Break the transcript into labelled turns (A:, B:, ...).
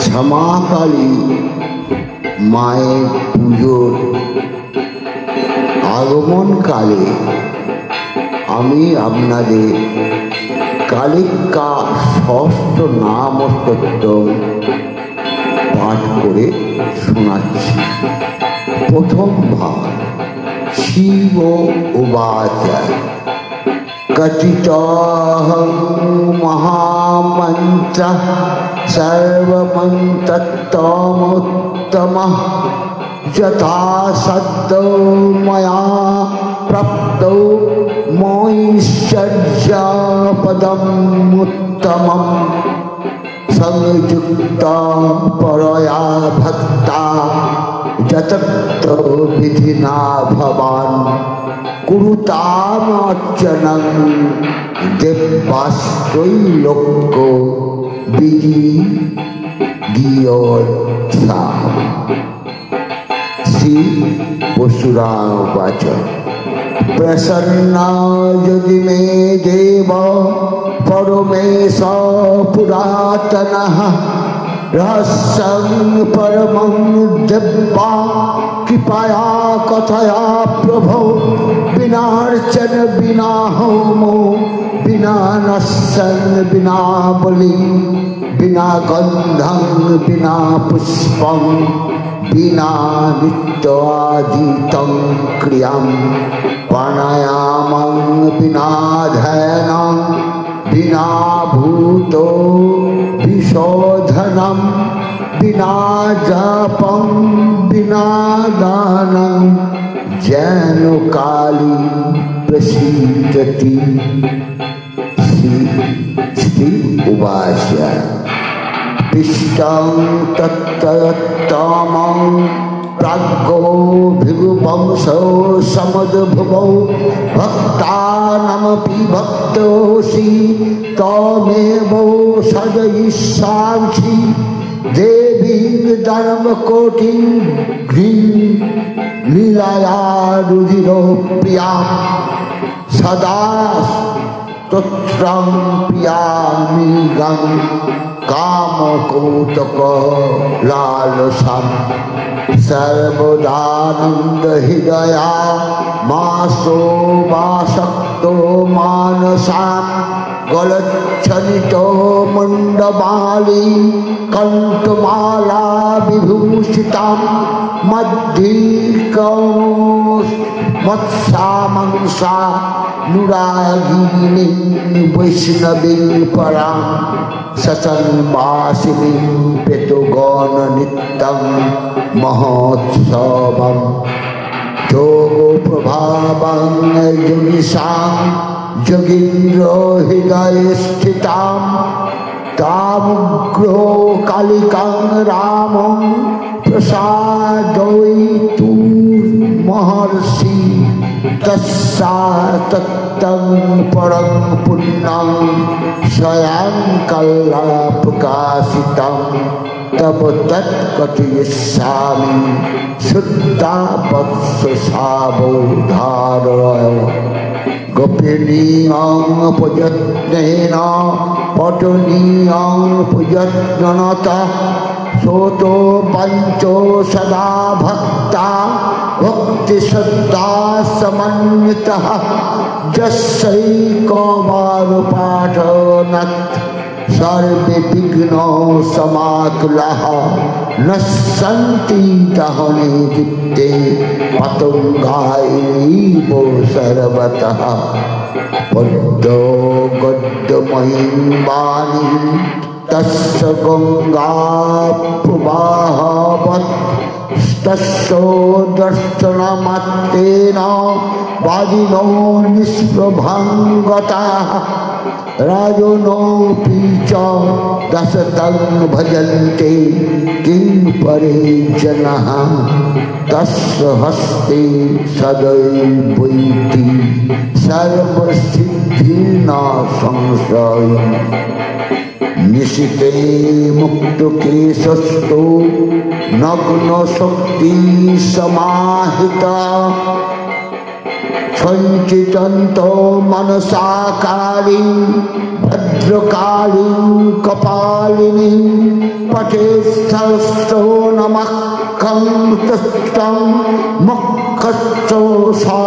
A: क्षमाकाली माয়ের পুজোর আগমনকালে আমি আপনাদের কালিকা ষষ্ঠ নাম স্তোত্র পাঠ করে শোনাচ্ছি। প্রথম ভাগ। শিব উবাচ कथितोऽहं महामन्त्रः सर्वमन्त्रतमोत्तमः यथा सद्यो मया प्राप्तो मोक्षपदमुत्तमम् संयुक्ता परया भक्ता यततो विधिना भवान् कुरुतामर्चनं देवास्त्रैलोक्यो विजिगीयसाम्। श्री परशुराम उवाच प्रसन्ना यदि मे देव परमेश पुरातनः रहस्यं परमं दिव्या कृपया कथया प्रभो विनार्चन विना होमो विना नस्यन् विना बलि विना गन्धं विना पुष्पं विना नित्यादितं क्रियां प्राणायामं विना ध्यानं विना भूतो विशोधनं विना जपं विना दानं जैन काली प्रसीदति। श्री उवाच पिष्टं तत्तमं प्राज्ञो भृगुवंशो समद्भुवो भक्तानामपि भक्तोऽसि त्वमेव सदयिष्यासि देवीं धर्मकोटिं लीलया रुधिरो प्रिया सदा स्तोत्रं प्रियामि गं कामकौतुकलालसाम् सर्वदानंद हृदया मासो वासक्तो मानसां गलच्छनितो मुंडमाली कंठमाला विभूषितां मध्यकं मत्सामंसा नुरागिनी वैष्णवी परां ससन्वासिनी पेतुगण नित्यं महोत्सवं योगो प्रभावं योगिशां योगीन्द्र हृदय स्थितां तामुग्रो कालिकां रामं प्रसादयितु महर्षि तत्तं परं पुण्यं स्वयं कल्ला प्रकाशितं तब तत्कथयिष्यामि शुद्धा वत्स सावधारय। गोपिनीयं प्रयत्नेन पठनीयं प्रयत्नतः सोतो पंचो सदा भक्ता भक्ति श्रद्धा समन्वितः जस्यैकवार पाठनात् सर्वे विघ्नो समाकुलाः न सन्ति दहने दीप्ते पतंगायैव सर्वतः पद्मो गद्यमयीं वाणीं तस्य गंगा प्रवाहवत् तस्य दर्शनमात्रेण वादिनो निष्प्रभङ्गताः राजनोऽपि च दशतं भजन्ते किं परे जनाः तस्य हस्ते सदैवैति सर्वसिद्धिर्न संशयः। निशिते मुक्तकेशस्थो नग्नशक्ति समाहिता संचितन्तो मनसा कालीं भद्रकालीं कपालिनीं पठे सहस्रो नमः कं तुष्टं मुखस्थो सा